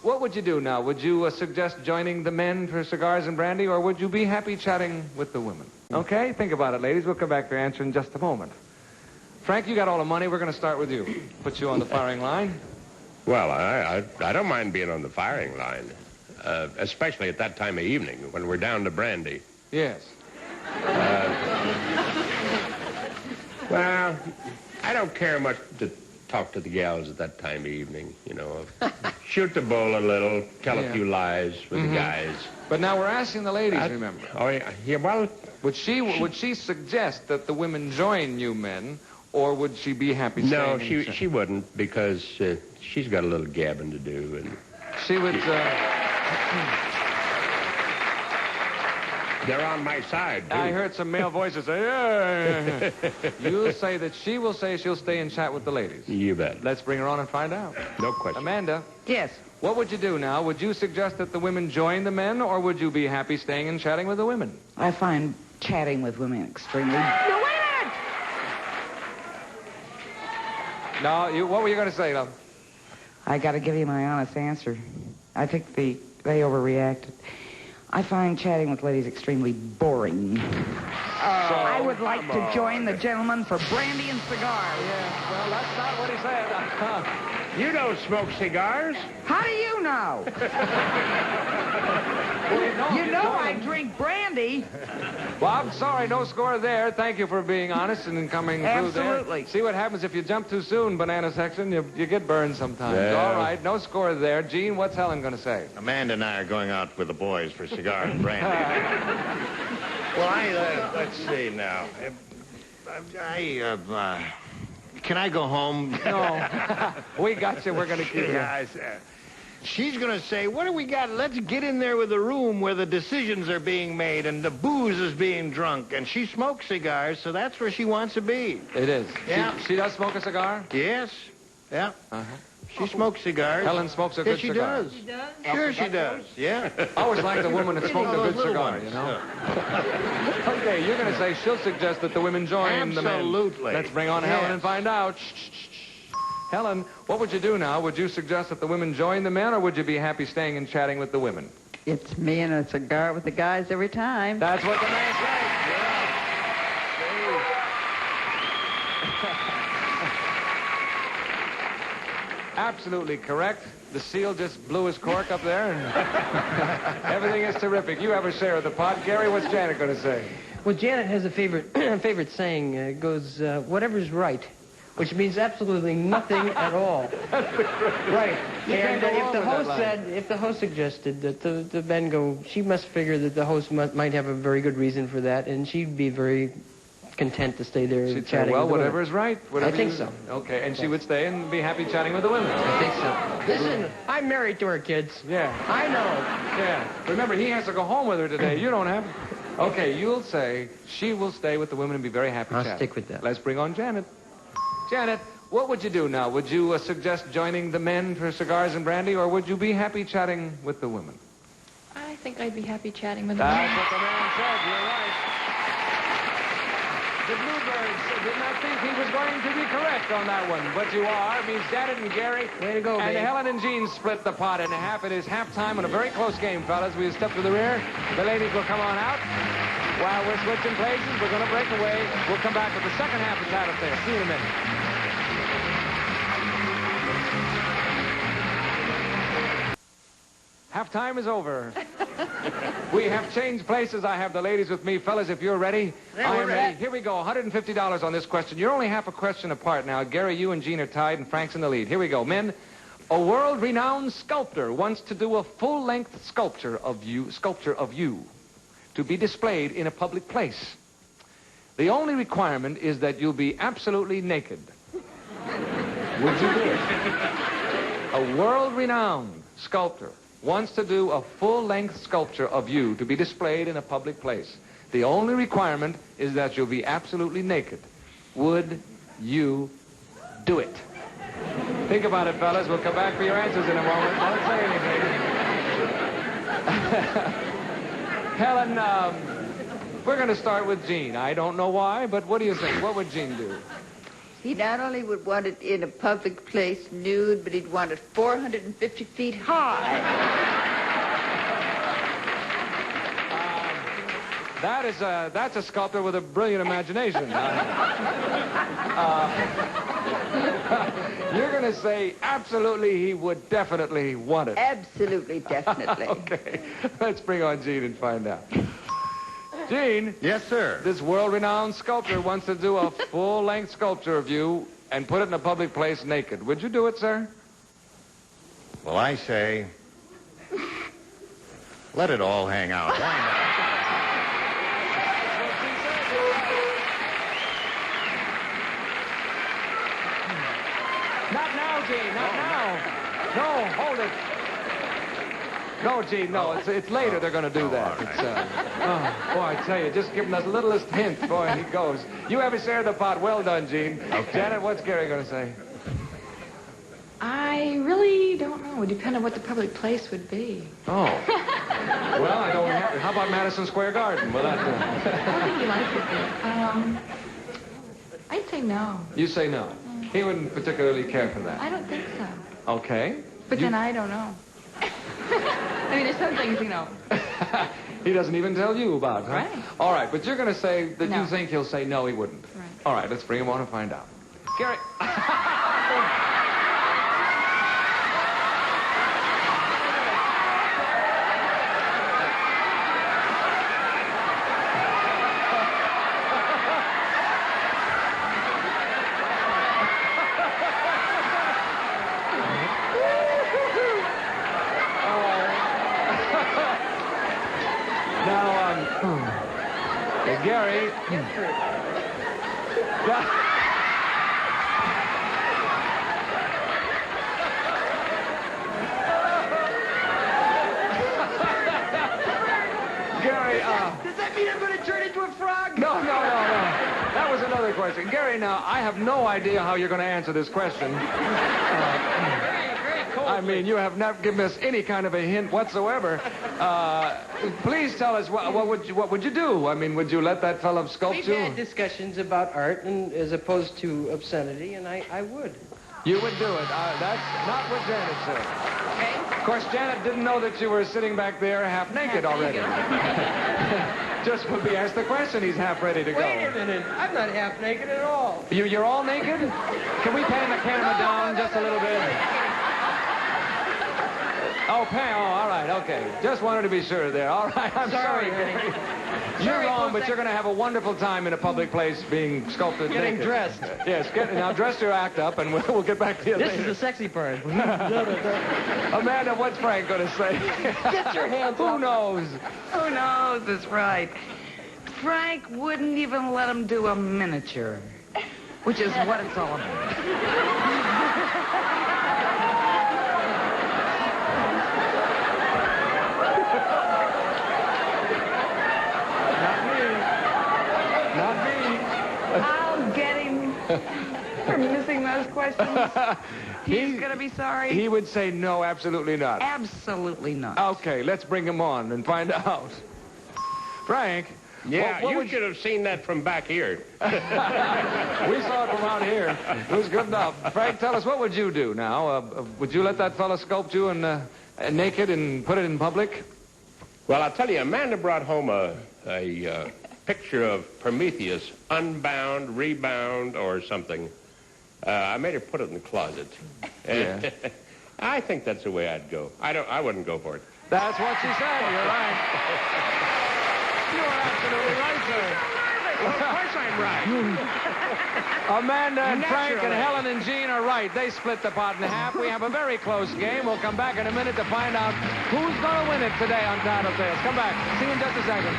what would you do now? Would you suggest joining the men for cigars and brandy, or would you be happy chatting with the women? Okay, think about it, ladies. We'll come back to your answer in just a moment. Frank, you got all the money. We're going to start with you. Put you on the firing line. Well, I don't mind being on the firing line, especially at that time of evening when we're down to brandy. Yes. Well, I don't care much to talk to the gals at that time of evening, you know. Shoot the bull a little, tell a few lies with the guys. But now we're asking the ladies, remember. Oh, yeah, well... Would she suggest that the women join you men, or would she be happy staying? No, she wouldn't, because she's got a little gabbing to do, and... She would, They're on my side, too. I heard some male voices say, yeah. You'll say that she will say she'll stay and chat with the ladies. You bet. Let's bring her on and find out. No question. Amanda. Yes. What would you do now? Would you suggest that the women join the men, or would you be happy staying and chatting with the women? I find chatting with women extremely... No, wait a minute! No, what were you going to say, love? I got to give you my honest answer. I think they overreacted. I find chatting with ladies extremely boring. I would like to join the gentlemen for brandy and cigars. Yeah, well, that's not what he said. You don't smoke cigars. How do you know? You know I drink brandy. Well, I'm sorry, no score there. Thank you for being honest and coming through there. Absolutely. See what happens if you jump too soon, banana section, you get burned sometimes. Yeah. All right, no score there. Gene, what's Helen going to say? Amanda and I are going out with the boys for cigar and brandy. Well, let's see now. Can I go home? No. We got you. We're going to keep you. She's going to say, what do we got? Let's get in there with the room where the decisions are being made and the booze is being drunk. And she smokes cigars, so that's where she wants to be. It is. Yeah. She does smoke a cigar? Yes. Yeah. She smokes cigars. Helen smokes a good cigar. Yes, she does. Sure she does. Yeah. I always like the woman that smokes a good cigar, ones, you know? Okay, you're going to say she'll suggest that the women join the men. Absolutely. Let's bring on Helen and find out. Shh. Helen, what would you do now? Would you suggest that the women join the men, or would you be happy staying and chatting with the women? It's me and a cigar with the guys every time. That's what the man says. Absolutely correct. The seal just blew his cork up there, and everything is terrific. You have a share of the pot. Gary, what's Janet going to say? Well, Janet has a favorite saying. It goes, whatever's right, which means absolutely nothing at all. Right. And if the host suggested that the men go, she must figure that the host might have a very good reason for that, and she'd be very content to stay there She'd chatting say, well, with the whatever women. is right. I think so. Okay, and she would stay and be happy chatting with the women. I think so. Listen, I'm married to her, kids. Yeah. I know. Yeah. Remember, he has to go home with her today. You don't have... Okay, you'll say she will stay with the women and be very happy chatting. I'll stick with that. Let's bring on Janet. Janet, what would you do now? Would you suggest joining the men for cigars and brandy, or would you be happy chatting with the women? I think I'd be happy chatting with them. That's what the man said. You're right. The Bluebirds did not think he was going to be correct on that one, but you are. It means Janet and Gary. Way to go, and babe. Helen and Jean split the pot in half. It is halftime in a very close game, fellas. We step to the rear. The ladies will come on out. While we're switching places, we're going to break away. We'll come back with the second half of Tattletales. See you in a minute. Halftime is over. We have changed places. I have the ladies with me. Fellas, if you're ready, I am ready. Here we go. $150 on this question. You're only half a question apart now. Gary, you and Gene are tied, and Frank's in the lead. Here we go. Men, a world-renowned sculptor wants to do a full-length sculpture of you to be displayed in a public place. The only requirement is that you'll be absolutely naked. Would you do it? A world-renowned sculptor wants to do a full-length sculpture of you to be displayed in a public place. The only requirement is that you'll be absolutely naked. Would you do it? Think about it, fellas. We'll come back for your answers in a moment. Don't say anything. Helen, we're going to start with Gene. I don't know why, but what do you think? What would Gene do? He not only would want it in a public place nude, but he'd want it 450 feet high. That's a sculptor with a brilliant imagination. You're going to say absolutely he would definitely want it. Absolutely, definitely. Okay. Let's bring on Gene and find out. Gene. Yes, sir. This world-renowned sculptor wants to do a full-length sculpture of you and put it in a public place naked. Would you do it, sir? Well, I say, let it all hang out. Why not? Not now, Gene. Not now. No, hold it. No, Gene, no. It's later they're going to do that. Right. It's, boy, I tell you, just give him the littlest hint. Boy, he goes. You have a share of the pot. Well done, Gene. Okay. Janet, what's Gary going to say? I really don't know. It would depend on what the public place would be. Oh. Well, I don't have... How about Madison Square Garden? Will that do? What would you like it there? I'd say no. You say no. He wouldn't particularly care for that. I don't think so. Okay. But then I don't know. I mean, there's some things, you know. He doesn't even tell you about, huh? Right. All right, but you're going to say that No. you think he'll say no, he wouldn't. Right. All right, let's bring him on and find out. Gary. Gary. Gary, Does that mean I'm going to turn into a frog? No. That was another question. Gary, now, I have no idea how you're going to answer this question. Very cold. I mean, you have not given us any kind of a hint whatsoever. Please tell us, what would you do? I mean, would you let that fellow sculpt We've you? had discussions about art and as opposed to obscenity, and I would. You would do it. That's not what Janet said. Okay. Of course, Janet didn't know that you were sitting back there half naked already. Just when we asked the question, he's half ready to go. Wait a minute. I'm not half naked at all. You're all naked? Can we pan the camera down just a little bit? Oh, all right, okay. Just wanted to be sure there. All right, I'm sorry. honey. You're Sorry, wrong, folks, but you're going to have a wonderful time in a public place being sculpted Getting naked. dressed. Yes, now dress your act up, and we'll get back to you This later. is the sexy part. Amanda, what's Frank going to say? Get your hands Who up. knows? Who knows? That's right. Frank wouldn't even let him do a miniature, which is what it's all about. Not me. I'll get him for missing those questions. He's going to be sorry. He would say no, absolutely not. Absolutely not. Okay, let's bring him on and find out. Frank. Yeah, what you would should have seen that from back here. We saw it from out here. It was good enough. Frank, tell us, what would you do now? Would you let that fella sculpt you naked and put it in public? Well, I'll tell you, Amanda brought home a picture of Prometheus, unbound, rebound, or something. I made her put it in the closet. Yeah. I think that's the way I'd go. I wouldn't go for it. That's what she said. You're right. You're absolutely right, sir. Of course I'm right. Amanda and Frank and Naturally. Helen and Jean are right. They split the pot in half. We have a very close game. We'll come back in a minute to find out who's going to win it today on Tattletales. Come back. See you in just a second.